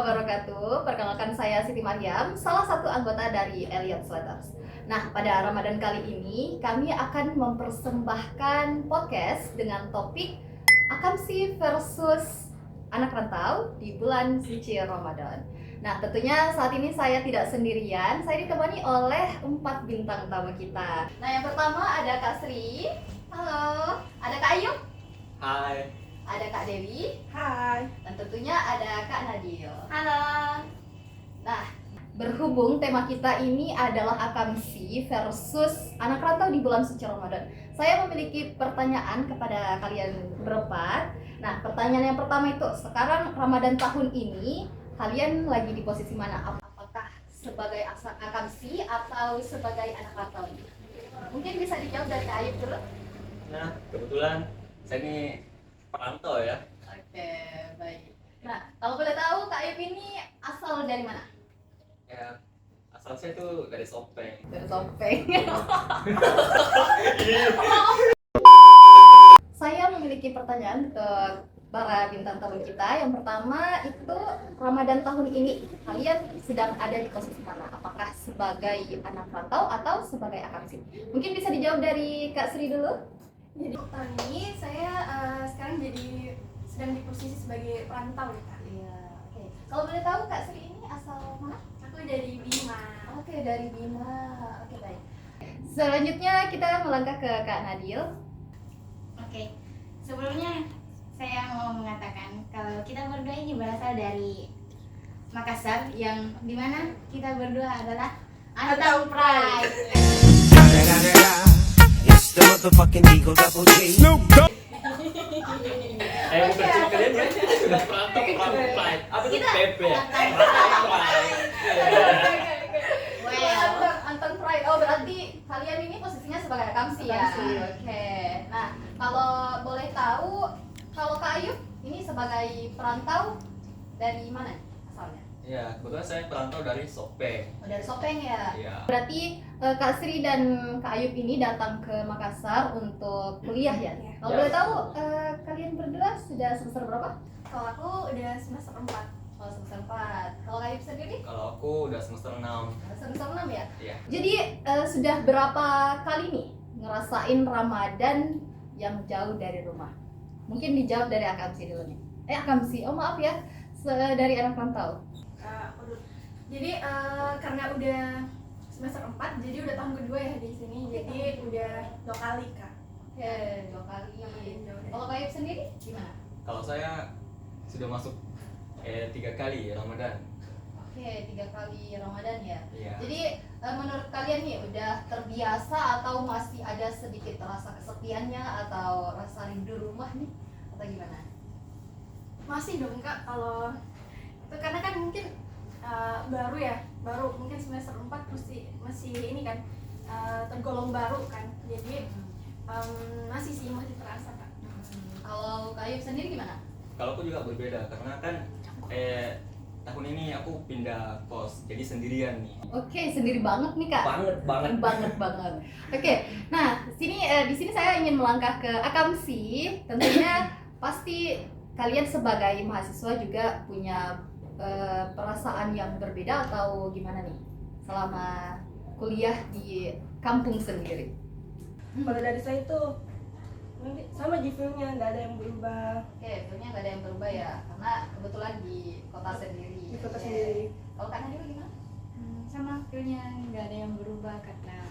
wabarakatuh. Perkenalkan saya Siti Maryam, salah satu anggota dari Elliot Letters. Nah, pada Ramadan kali ini kami akan mempersembahkan podcast dengan topik akamsi versus anak rantau di bulan suci Ramadan. Nah, tentunya saat ini saya tidak sendirian, saya ditemani oleh 4 bintang tamu kita. Nah, yang pertama ada Kak Sri. Halo. Ada Kak Ayu. Hai. Ada Kak Dewi. Hai. Dan tentunya ada Kak Nadil. Halo. Nah, berhubung tema kita ini adalah akamsi versus anak rantau di bulan suci Ramadan, saya memiliki pertanyaan kepada kalian berempat. Nah, pertanyaan yang pertama itu, sekarang Ramadan tahun ini kalian lagi di posisi mana? Apakah sebagai akamsi atau sebagai anak rantau? Mungkin bisa dijawab dari Kak Ayub dulu. Nah, kebetulan saya ini perantau ya. Oke, baik. Nah, kalau boleh tahu Kak Ayub ini asal dari mana? Ya, asal saya tuh dari Sopeng. Dari Sopeng. Saya memiliki pertanyaan ke para bintang tamu kita. Yang pertama itu, Ramadan tahun ini kalian sedang ada di posisi mana? Apakah sebagai anak rantau atau sebagai akamsi? Mungkin bisa dijawab dari Kak Sri dulu. Jadi tahun ini saya sekarang jadi sedang di posisi sebagai perantau ya Kak. Iya, oke. Kalau boleh tahu Kak Sri ini asal mana? Aku dari Bima. Oke, dari Bima. Oke, baik. Selanjutnya kita melangkah ke Kak Nadil. Oke, sebelumnya saya mau mengatakan kalau kita berdua ini berasal dari Makassar, yang dimana kita berdua adalah Antang Pride. It's the motherfucking Eagle Double G. Bukan cuma kalian ya, sudah perantau Pride. Apa itu PP ya? Perantau Pride. Well, Anton Pride. Oh, berarti kalian ini posisinya sebagai akamsi ya? Akamsi. Oke. Nah, kalau boleh tahu, kalau Kak Ayub ini sebagai perantau dari mana asalnya? Ya, kebetulan saya perantau dari Sopeng. Oh, dari Sopeng ya? Iya. Berarti Kak Sri dan Kak Ayub ini datang ke Makassar untuk kuliah ya? Iya. Kalau Ya. boleh tahu, kalian berdua sudah semester berapa? Kalau aku udah semester 4. Oh, semester 4. Kalau Kak Ayub sendiri? Kalau aku udah semester 6. Semester 6 ya? Iya. Jadi sudah berapa kali nih ngerasain Ramadan yang jauh dari rumah? Mungkin dijawab dari akamsi dulu nih. Akamsi, oh maaf ya, dari anak rantau. Aku dulu. Jadi karena udah semester 4, jadi udah tahun kedua ya di sini. Jadi udah 2 kali Kak. Oke, 2 kali. Kalau Kak Ayub sendiri gimana? Kalau saya sudah masuk 3 kali Ramadan. Oke, 3 kali Ramadan ya. Iya. Jadi menurut kalian nih udah terbiasa atau masih ada sedikit rasa kesepiannya atau rasa rindu rumah nih atau gimana? Masih dong Kak, kalau itu karena kan mungkin baru ya, baru mungkin semester 4 masih ini kan tergolong baru kan. Jadi masih terasa Kak. Kalau Kak Ayub sendiri gimana? Kalau aku juga berbeda karena kan tahun ini aku pindah kos, jadi sendirian nih. Oke, sendiri banget nih Kak. Banget. Oke, nah di sini saya ingin melangkah ke akamsi. Tentunya pasti kalian sebagai mahasiswa juga punya perasaan yang berbeda atau gimana nih selama kuliah di kampung sendiri? Kalau dari saya itu sama feelnya, nggak ada yang berubah Oke, filmnya nggak ada yang berubah ya, karena kebetulan di kota sendiri. di kota Oke. sendiri. Kalau Kak Nadil gimana? sama feelnya nggak ada yang berubah karena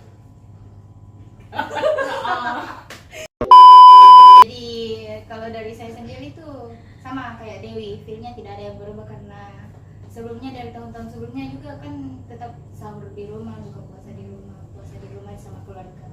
jadi kalau dari saya sendiri tuh sama kayak Dewi, feelnya tidak ada yang berubah karena sebelumnya dari tahun-tahun sebelumnya juga kan tetap sahur di rumah, buka puasa di rumah sama keluarga.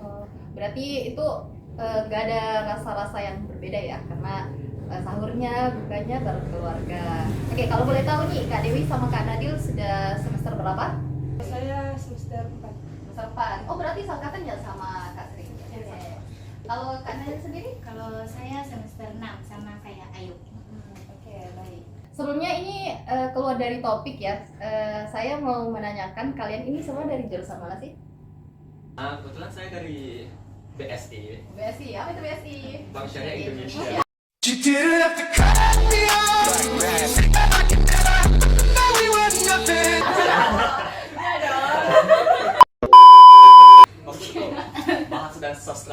Oh, berarti itu nggak ada rasa-rasa yang berbeda ya, karena sahurnya, bukanya bareng keluarga. Oke, kalau boleh tahu nih, Kak Dewi sama Kak Nadil sudah semester berapa? Saya semester 4. Semester 4. Oh, berarti seangkatan ya sama Kak Sri? Iya, Oke. sama. Kalau Kak Nadil sendiri? Kalau saya semester 6 sama kayak Ayu. Oke, baik. Sebelumnya ini keluar dari topik ya, saya mau menanyakan kalian ini semua dari jurusan mana sih? Kebetulan saya dari BSI, BSI, apa itu BSI? Bank Syariah Indonesia. You didn't have to cut me off.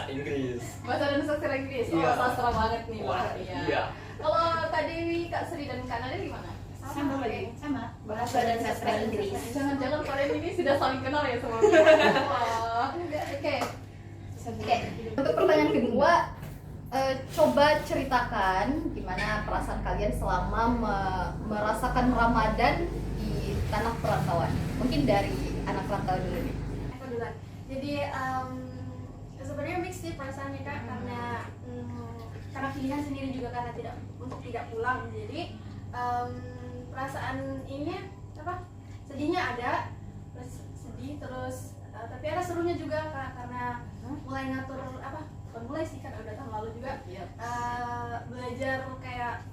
Inggris. Bahasa dan sastra Inggris. Oh, Iya. sastra banget nih. Wah, Pak. iya. Kalau Kak Dewi, Kak Sri dan Kak Nadia gimana? Sama lagi, sama. Bahasa dan sastra Inggris. Jangan-jangan kalian ini sudah saling kenal ya sebelumnya? Wah. Oke. Oke. Untuk pertanyaan kedua, coba ceritakan gimana perasaan kalian selama merasakan Ramadan di tanah perantauan. Mungkin dari anak rantau dulu nih. Aku duluan. Jadi sebenarnya mix sih perasaannya Kak, karena pilihan sendiri juga karena tidak pulang. Jadi perasaan ini apa? Sedihnya ada, terus sedih terus tapi ada serunya juga Kak, karena mulai ngatur apa? Bukan mulai sih kan udah tahun lalu juga. Iya. Belajar kayak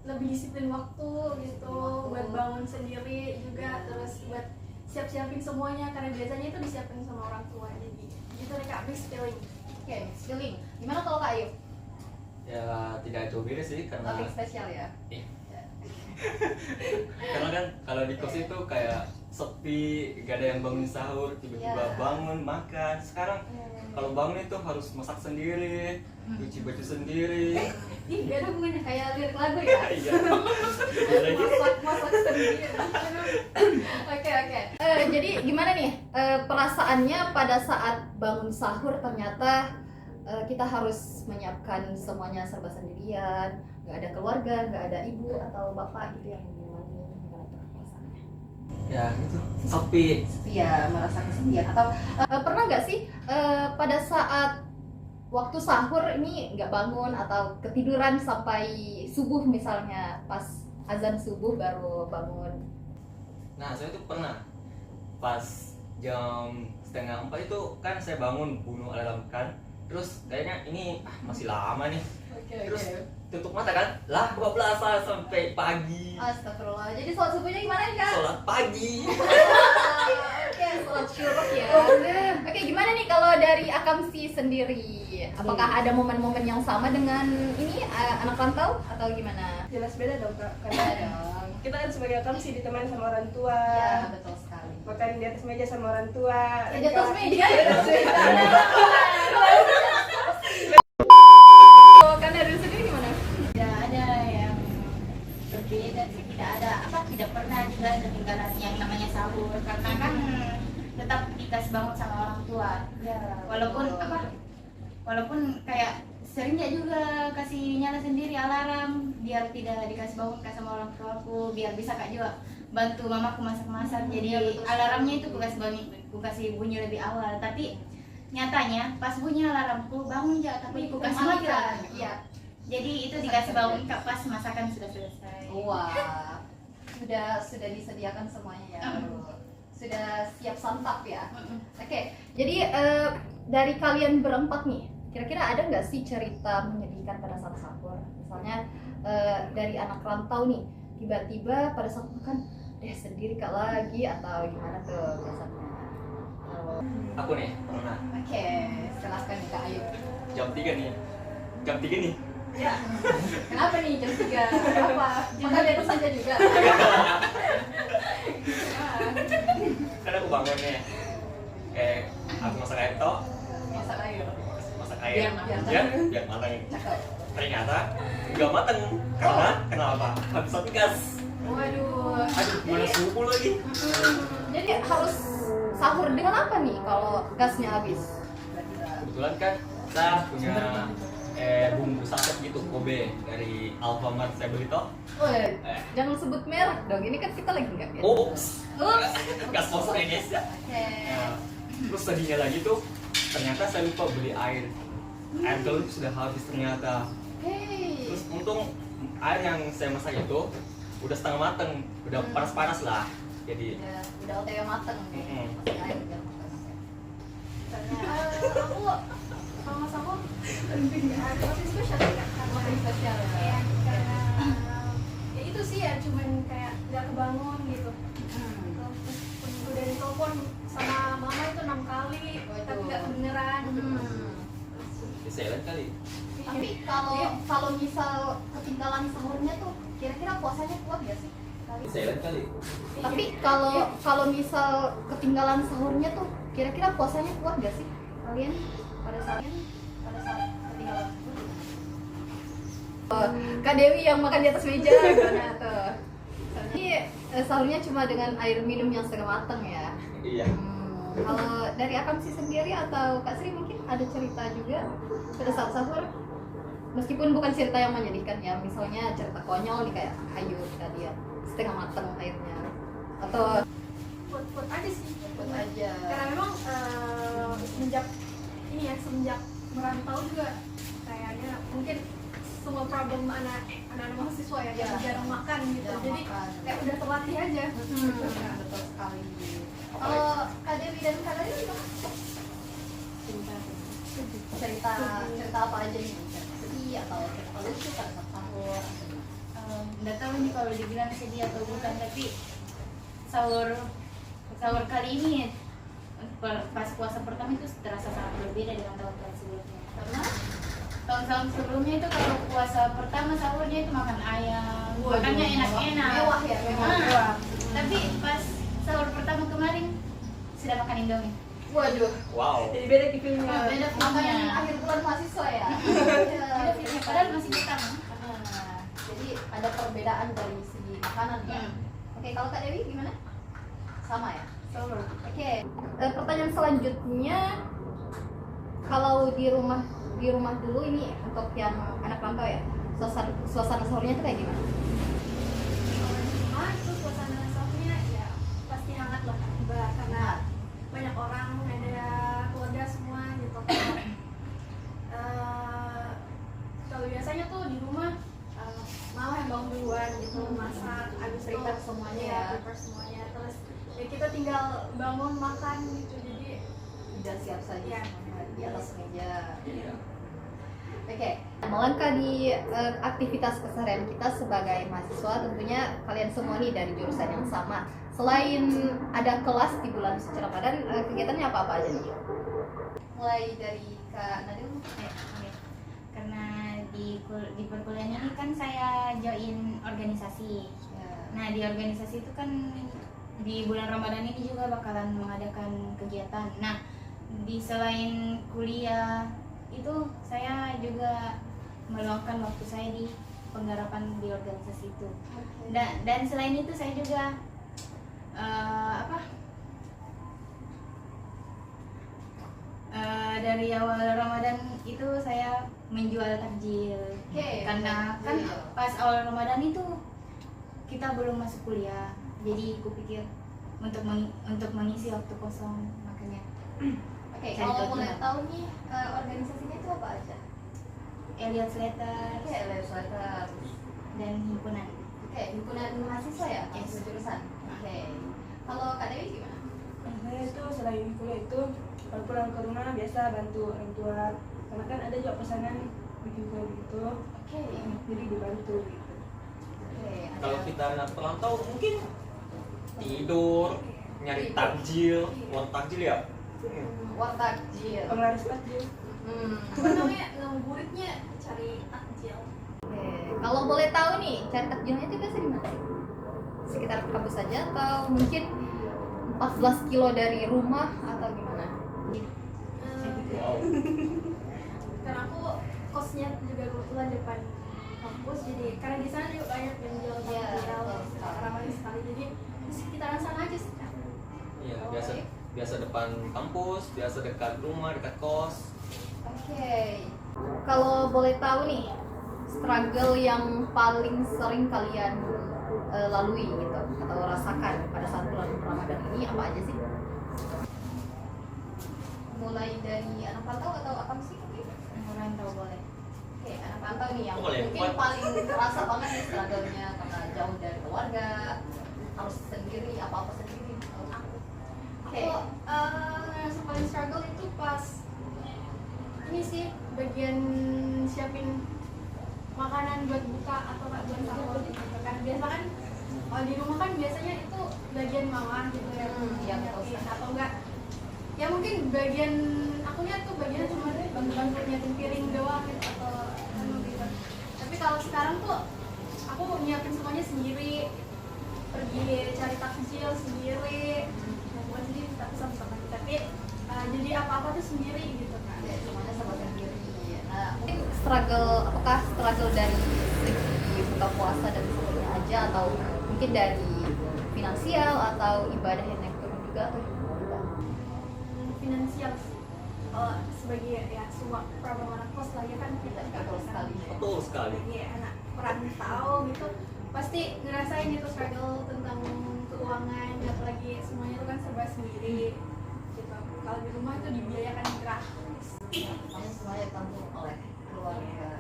lebih disiplin waktu gitu, buat bangun sendiri juga, terus buat siap-siapin semuanya karena biasanya itu disiapin sama orang tua. Jadi gitu deh Kak, mixed feeling. Oke, mixed feeling. Gimana kalau Kak Ayu? Ya tidak jauh beda sih karena Topik spesial ya. karena kan kalau di kos itu kayak sepi, gak ada yang bangun sahur, tiba-tiba Ya. bangun makan. Sekarang kalau bangun itu harus masak sendiri, cuci baju sendiri. Ih, gak ada hubungannya. Kayak lirik lagu ya. Iya. Lagi Masak sendiri. Oke. Jadi gimana nih perasaannya pada saat bangun sahur ternyata kita harus menyiapkan semuanya serba sendirian, nggak ada keluarga, nggak ada ibu atau bapak gitu yang menemani. Gimana tuh perasaannya? ya gitu, sepi. Ya merasa kesepian atau pernah nggak sih pada saat waktu sahur ini nggak bangun atau ketiduran sampai subuh misalnya, pas azan subuh baru bangun? Nah, saya tuh pernah pas jam 3:30 itu kan saya bangun, bunuh alarm kan. Terus kayaknya ini masih lama nih. Terus tutup mata kan, lah 12 sampai pagi. Astagfirullah. Jadi sholat subuhnya gimana nih Kak? Sholat pagi. Oke, sholat syuruk ya. Oke, gimana nih kalau dari Akamsi sendiri? Apakah ada momen-momen yang sama dengan ini anak rantau atau gimana? Jelas beda dong Kak, karena Ada dong. kita kan sebagai akam sih ditemani sama orang tua, Ya, betul sekali. makan di atas meja sama orang tua. Ya, di atas meja. Kan dari sendiri gimana? Tidak ada yang berbeda sih, tidak pernah juga ketinggalan yang namanya sahur karena kan tetap dikasih bangun sama orang tua. Walaupun kayak seringnya juga kasih nyala sendiri alarm biar tidak dikasih bangun sama orang tuaku, biar bisa Kak juga bantu mamaku masak-masak. Jadi alarmnya itu ku kasih bunyi lebih awal, tapi nyatanya pas bunyi alarmku bangun aja tapi ku kasih mati lagi. Iya. Jadi itu dikasih bangun Kak pas masakan sudah selesai. Wah. Sudah disediakan semuanya ya. Sudah siap santap ya. Oke, jadi dari kalian berempat nih, kira-kira ada nggak sih cerita menyedihkan pada saat sahur? Misalnya dari anak rantau nih, tiba-tiba pada saat makan, sendiri Kak lagi atau gimana tuh biasanya? Aku nih pernah Oke, silahkan nih Kak Ayu. jam 3 nih. Jam 3 nih. Ya. Kenapa nih jam 3? Apa? Makan di atas saja juga. Kan aku bangun nih. Aku masak air toh, Masak air. masak air. Biar matang. Biar matang. Cakep. Ternyata nggak mateng. Karena kenapa? Habis satu gas. Waduh. Aduh, mana subuh lagi. Jadi harus sahur dengan apa nih kalau gasnya habis? Kebetulan kan kita punya bumbu saset gitu, Kobe dari Alfamart saya beli toh. Woi, jangan sebut merek dong. Ini kan kita lagi nggak ya? Oops. Ups. Gas sponsor ya guys. Oke. Nah, terus tadinya lagi tuh ternyata saya lupa beli air. Air galon sudah habis ternyata. Hey. Terus untung air yang saya masak itu udah setengah mateng, udah panas-panas lah. Jadi Udah OTW mateng. Masih air biar mateng. Aku sama sama lebih ada lebih spesial ya karena Masih spesial ya. ya, karena ya itu sih ya cuman kayak nggak kebangun gitu. Terus udah ditelepon sama mama itu 6 kali tapi nggak kedengeran. di silent kali. Tapi kalau misal ketinggalan sahurnya tuh, kira-kira puasanya kuat gak sih? Di silent kali. Tapi kalau misal ketinggalan sahurnya tuh, kira-kira puasanya kuat gak sih kalian pada saat ketinggalan Kak Dewi yang makan di atas meja gimana tuh? Ini sahurnya cuma dengan air minum yang setengah matang ya. Iya. Kalau dari Akam sih sendiri atau Kak Sri mungkin ada cerita juga pada saat sahur, meskipun bukan cerita yang menyedihkan ya, misalnya cerita konyol nih kayak Ayu tadi ya, setengah matang airnya, atau Food aja sih. buat aja. Karena memang semenjak merantau juga kayaknya mungkin semua problem anak mahasiswa ya, Ya. jarang makan gitu. Jarang Jadi makan. kayak udah terlatih aja. Betul sekali. Kalau Kak Dewi dan Kak Dewi gimana? cerita apa aja nih? Cerita sedih atau cerita lucu pada saat sahur? Nggak tahu nih kalau dibilang sedih atau bukan, tapi sahur kali ini pas puasa pertama itu terasa sangat berbeda dengan tahun-tahun sebelumnya. Karena Tahun-tahun sebelumnya itu kalau puasa pertama sahurnya itu makan ayam, Waduh, makannya enak-enak. mewah ya, mewah. Ah, tapi pas sahur pertama kemarin sudah makan Indomie. waduh, Wow. Jadi beda di filmnya. Beda makanan filmnya. akhir bulan mahasiswa ya. Beda filmnya, padahal masih pertama. Jadi ada perbedaan dari segi makanan ya. Oke, kalau Kak Dewi gimana? Sama ya? Sahur. Oke, pertanyaan selanjutnya, kalau di rumah dulu ini untuk yang anak rantau ya, suasana sahurnya itu kayak gimana? Kalau di rumah itu suasana sahurnya ya pasti hangat lah, karena banyak orang, ada keluarga semua gitu. Kalau biasanya tuh di rumah malah yang bangun duluan gitu, masak, habis itu Prepare semuanya ya. prepare semuanya, terus ya kita tinggal bangun makan gitu. Jadi Udah siap saja Iya. semuanya di atas meja. Iya. Oke, melangkah di aktivitas keseharian kita sebagai mahasiswa, tentunya kalian semua nih dari jurusan yang sama. Selain ada kelas di bulan suci Ramadan, kegiatannya apa-apa aja nih? Mulai dari Kak Nadine. Oke. Karena di perkuliahan ini kan saya join organisasi. Ya. Nah, di organisasi itu kan di bulan Ramadan ini juga bakalan mengadakan kegiatan. Nah, selain kuliah itu saya juga meluangkan waktu saya di penggarapan di organisasi itu. Dan selain itu saya juga dari awal Ramadan itu saya menjual takjil. Oke, Karena kan takjil. pas awal Ramadan itu kita belum masuk kuliah, jadi aku pikir untuk mengisi waktu kosong, makanya Oke, Cari kalau tahu boleh gimana? tahu nih organisasinya itu apa aja? Elliot Letter Oke, Letter. dan himpunan. Oke, himpunan mahasiswa ya, Yes. mahasiswa jurusan. Oke, kalau Kak Dewi gimana? Saya itu selain kuliah itu kalau pulang ke rumah biasa bantu orang tua, karena kan ada juga pesanan bikin kue gitu, Oke, jadi dibantu gitu. oke. Kalau kita anak perantau mungkin tidur, nyari takjil, uang takjil ya. War takjil. Penglaris takjil. apa namanya, ngabuburitnya cari takjil. Oke, kalau boleh tahu nih, cari takjilnya itu biasa di mana? Sekitar kampus saja atau mungkin 14 kilo dari rumah atau gimana? Wow. Karena aku kosnya juga kebetulan depan kampus, jadi karena di sana juga banyak yang jual Iya, takjil, betul. ramai sekali, jadi di sekitaran sana aja sih. Iya, biasa depan kampus, biasa dekat rumah, dekat kos. Oke, kalau boleh tahu nih, struggle yang paling sering kalian lalui gitu atau rasakan pada saat bulan Ramadan ini apa aja sih? Mulai dari anak pantau atau apa sih? Merantau boleh. Oke, anak pantau nih yang Boleh, mungkin buat- paling terasa banget nih struggle-nya karena jauh dari keluarga, harus sendiri, apa-apa sendiri. Oke. Aku yang paling struggle itu pas ini sih, bagian siapin makanan buat buka atau nggak buat sahur gitu kan. Biasa kan kalau di rumah kan biasanya itu bagian mama gitu ya, Iya, nyiapin, betul. atau enggak ya mungkin bagian akunya tuh bagian cuma bantu-bantu nyiapin piring doang gitu, atau gitu. Tapi kalau sekarang tuh aku nyiapin semuanya sendiri, pergi cari takjil sendiri, bukan sendiri tapi sama-sama, tapi jadi apa-apa tuh sendiri gitu kan. Ya, semuanya serba sendiri. Nah, mungkin apakah struggle dari segi buka puasa dan sebagainya aja, atau mungkin dari finansial atau ibadah yang naik turun juga atau gimana? Finansial sih. Sebagai ya semua problem anak kos lah ya kan, kita nggak Betul bisa sekali. Betul sekali. sebagai anak perantau gitu pasti ngerasain itu struggle tentang keuangan, apalagi semuanya itu kan serba sendiri gitu. Kalau di rumah itu dibiayakan gratis. Semuanya ditanggung oleh keluarga.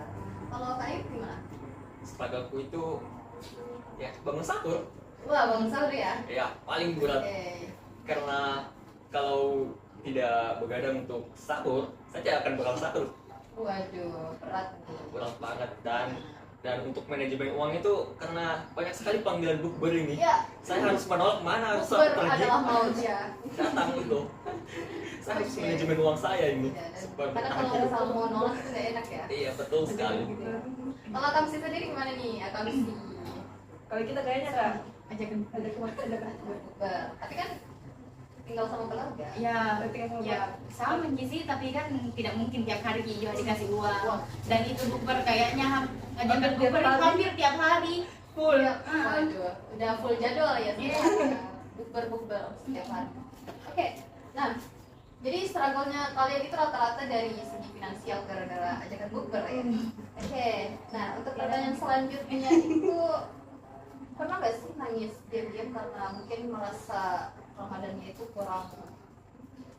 Kalau kayu gimana? Struggle-ku itu ya bangun sahur. Wah, bangun sahur ya? Ya paling berat Oke. karena kalau tidak begadang untuk sahur, saya akan bakal sahur. Waduh, berat nih. Berat banget dan untuk manajemen uang itu karena banyak sekali panggilan bukber ini. Ya, Saya harus menolak mana harus bukber pergi adalah maut ya. datang itu. Saya harus Oke. manajemen uang saya ini. Ya, dan Supaya karena bertahan kalau hidup. misal mau nolak itu nggak enak ya. Iya betul sekali. Kalau Akamsi sendiri gimana nih? Akamsi Kalau kita kayaknya kak aja kan ada kematian ada kan. bukber, tapi kan tinggal sama keluarga. Ya, Berarti kan sama ya sama sih, tapi kan tidak mungkin tiap hari juga dikasih uang. Dan itu bukber kayaknya ajakan Hampir tiap bukber hari. hampir tiap hari. full. Ya, waduh, udah full jadwal ya. Bukber setiap hari. Oke, nah jadi struggle-nya kalian itu rata-rata dari segi finansial gara-gara ajakan bukber ya. Oke, nah untuk pertanyaan selanjutnya itu pernah nggak sih nangis diam-diam karena mungkin merasa Ramadannya itu kurang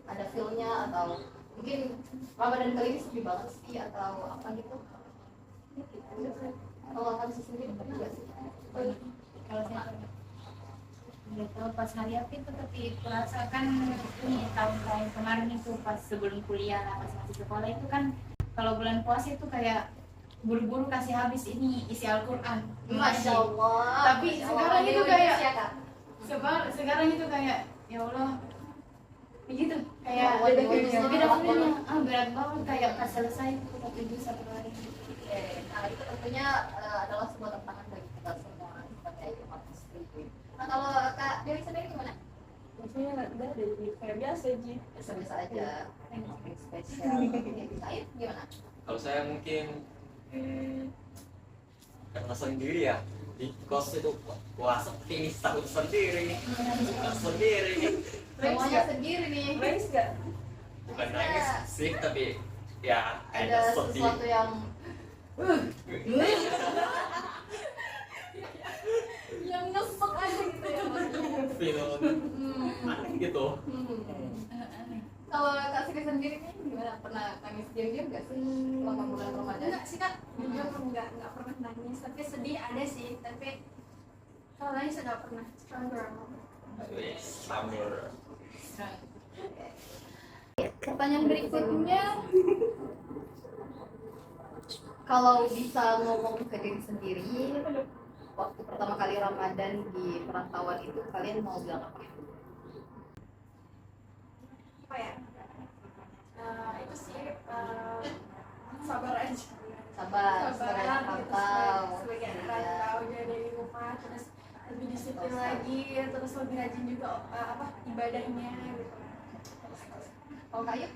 ada feel-nya, atau mungkin Ramadan kali ini sepi banget sih atau apa gitu? Kalau kamu sendiri pernah nggak sih? Kalau saya nggak tahu pas hari apa itu, tapi merasakan ini tahun-tahun kemarin itu pas sebelum kuliah lah, pas masih sekolah itu kan kalau bulan puasa itu kayak buru-buru kasih habis ini isi Al-Quran. Masya Allah. Tapi Masya sekarang Allah, itu Dewi kayak- Indonesia, Kak. Sekarang itu kayak ya Allah begitu kayak Oh, waduh, beda berat banget. berat banget kayak pas selesai itu tapi itu satu hari. Oke, nah itu tentunya adalah sebuah tantangan bagi kita semua sebagai umat muslim. Nah kalau Kak Dewi sendiri gimana? Maksudnya nggak ada jadi kayak biasa Ji. Biasa-biasa aja, yang spesial. Oke, Said gimana? Kalau saya mungkin karena sendiri ya di kos itu puasa ini sahur sendiri, buka sendiri, Semuanya sendiri nih. Nangis nggak? bukan nangis sih tapi ya Ada sedih. sesuatu yang yang ngesek aja gitu ya. Film aneh gitu. Kalau Kak Sri sendiri nih gimana? Pernah nangis diam-diam gak sih selama bulan Ramadan? Enggak sih kak, jujur nggak pernah nangis, tapi sedih ada sih, tapi kalau nangis nggak pernah. Struggle. Wes, sambil Pertanyaan berikutnya, kalau bisa ngomong ke diri sendiri waktu pertama kali Ramadan di perantauan itu, kalian mau bilang apa? Apa ya? Itu sih sabar aja. Sabar, sebagai anak gitu, rantau. sebagai anak Iya. rantau jadi dari rumah, terus lebih disiplin lagi, terus lebih rajin juga ibadahnya gitu. Kalau Kak Yuk,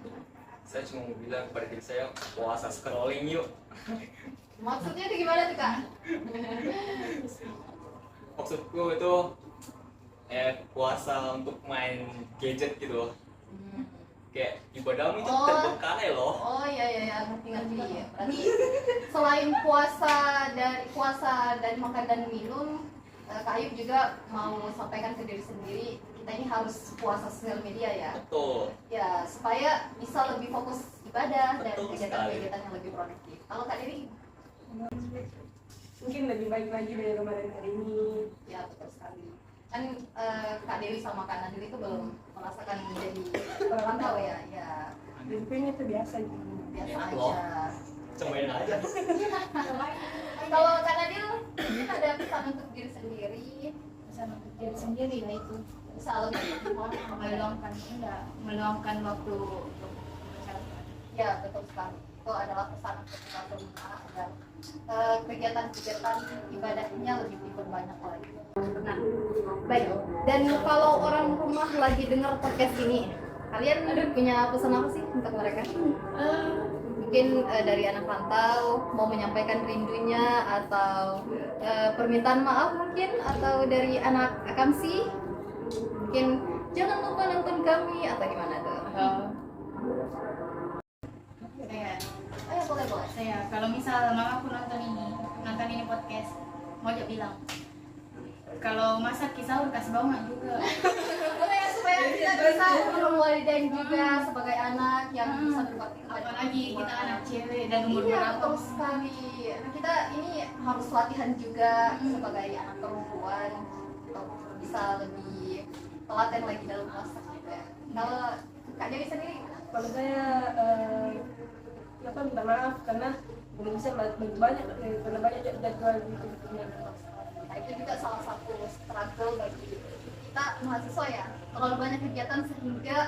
saya cuma mau bilang kepada diri saya puasa scrolling yuk. maksudnya itu gimana tuh Kak? Maksudku itu puasa untuk main gadget gitu. Kayak ibadahmu itu Oh. terbengkalai loh. Oh iya, ngerti ya. Berarti selain puasa dan makan dan minum, Kak Ayub juga mau sampaikan ke diri sendiri, kita ini harus puasa sosial media ya. Betul. Ya, supaya bisa lebih fokus ibadah dan Betul kegiatan-kegiatan yang lebih produktif. Kalau Kak Dewi, Mungkin lebih baik lagi dari Ramadan kali ini. ya betul sekali. Kan Kak Dewi sama Kak Nadil itu belum merasakan menjadi perantau ya. Ya, Dan kayaknya itu biasa gitu. biasa Enak aja. loh. Cobain aja. Kalau Kak Nadil, mungkin ada pesan untuk diri sendiri, Pesan untuk diri sendiri lah itu bisa lebih meluangkan waktu untuk membaca. ya betul sekali. Itu adalah pesan untuk kita semua agar kegiatan-kegiatan ibadahnya lebih diperbanyak lagi. Nah, baik. Dan kalau orang rumah lagi dengar podcast ini, kalian punya pesan apa sih untuk mereka? Mungkin dari anak rantau mau menyampaikan rindunya atau permintaan maaf mungkin, atau dari anak akamsi mungkin jangan lupa nonton kami atau gimana tuh? Saya Boleh. saya kalau misal mamaku nonton ini podcast, mau aja bilang kalau masak sahur kasih bawang juga. Boleh ya, supaya kita bisa memwalidain juga sebagai anak yang bisa berbakti kepada Apalagi orang kita tua. anak cewek dan umur Iya, berapa? betul sekali. Nah, kita ini harus latihan juga sebagai anak perempuan untuk bisa lebih telaten lagi dalam masak gitu ya. Kalau Kak Dewi sendiri, Kalau saya minta maaf karena belum bisa bantu banyak karena banyak jadwal gitu. nah itu juga salah satu struggle bagi kita mahasiswa ya. Terlalu banyak kegiatan sehingga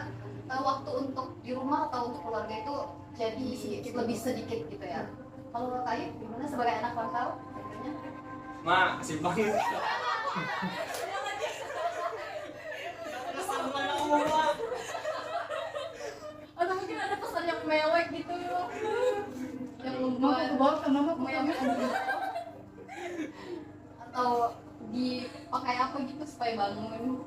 waktu untuk di rumah atau untuk keluarga itu jadi lebih sedikit gitu ya. Kalau Kak Ayu gimana sebagai anak rantau? Tentunya. Ma, kasih banget. Atau mungkin ada pesan yang mewek gitu yang membuat Mama mewek atau dipakai apa gitu supaya bangun.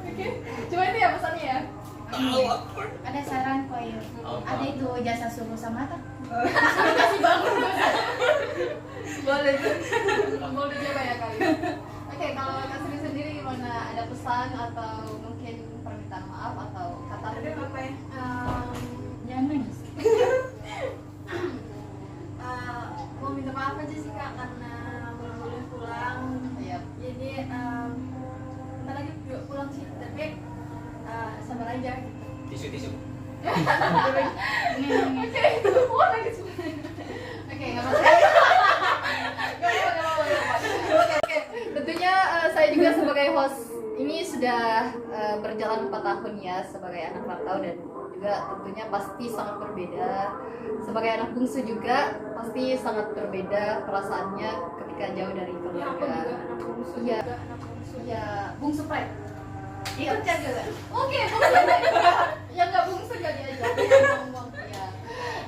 Oke, cuma itu ya pesannya ya. ada saran kok ya. Apa? Ada itu jasa suruh sama tak? Kasih bangun boleh tuh. Boleh coba ya kali. Oke, kalau Kak Sri sendiri gimana? Ada pesan atau mungkin permintaan maaf atau kata Ada apa ya? Jangan nangis. Mau minta maaf aja sih kak karena belum boleh pulang. ya? Jadi bentar lagi juga pulang sih, tapi sabar aja. Tisu. Oke, wah nangis. Oke, nggak apa-apa. Nggak apa-apa. Oke. Tentunya saya juga sebagai host ini sudah berjalan 4 tahun ya sebagai anak rantau, dan juga tentunya pasti sangat berbeda. Sebagai anak bungsu juga pasti sangat berbeda perasaannya ketika jauh dari Ya, aku keluarga. juga anak bungsu. Iya. Juga anak bungsu. Iya, bungsu pride. Ikut cek juga. Oke, bungsu pride. Yang nggak bungsu jadi aja. Ngomong. Ya.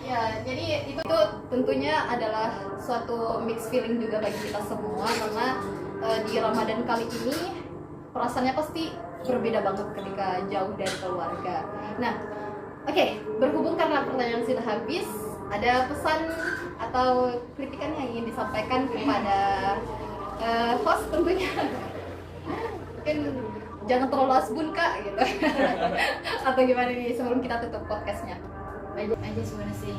Ya, jadi itu tentunya adalah suatu mixed feeling juga bagi kita semua, karena di Ramadan kali ini perasaannya pasti berbeda banget ketika jauh dari keluarga. Nah, oke, berhubung karena pertanyaan sudah habis, ada pesan atau kritikan yang ingin disampaikan kepada host tentunya. Mungkin jangan terlalu asbun kak gitu. Atau gimana nih sebelum kita tutup podcastnya? I just wanna say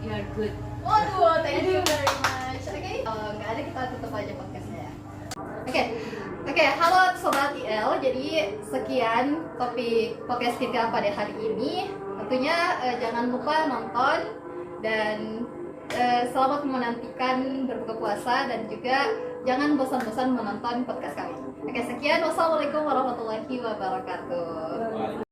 you are good. Waduh, thank you very much. Oke, kalau nggak ada kita tutup aja podcastnya ya. Oke, halo Sobat IL. Jadi sekian topik podcast kita pada hari ini. Tentunya jangan lupa nonton dan selamat menantikan berbuka puasa, dan juga jangan bosan-bosan menonton podcast kami. Oke, sekian. Wassalamualaikum warahmatullahi wabarakatuh.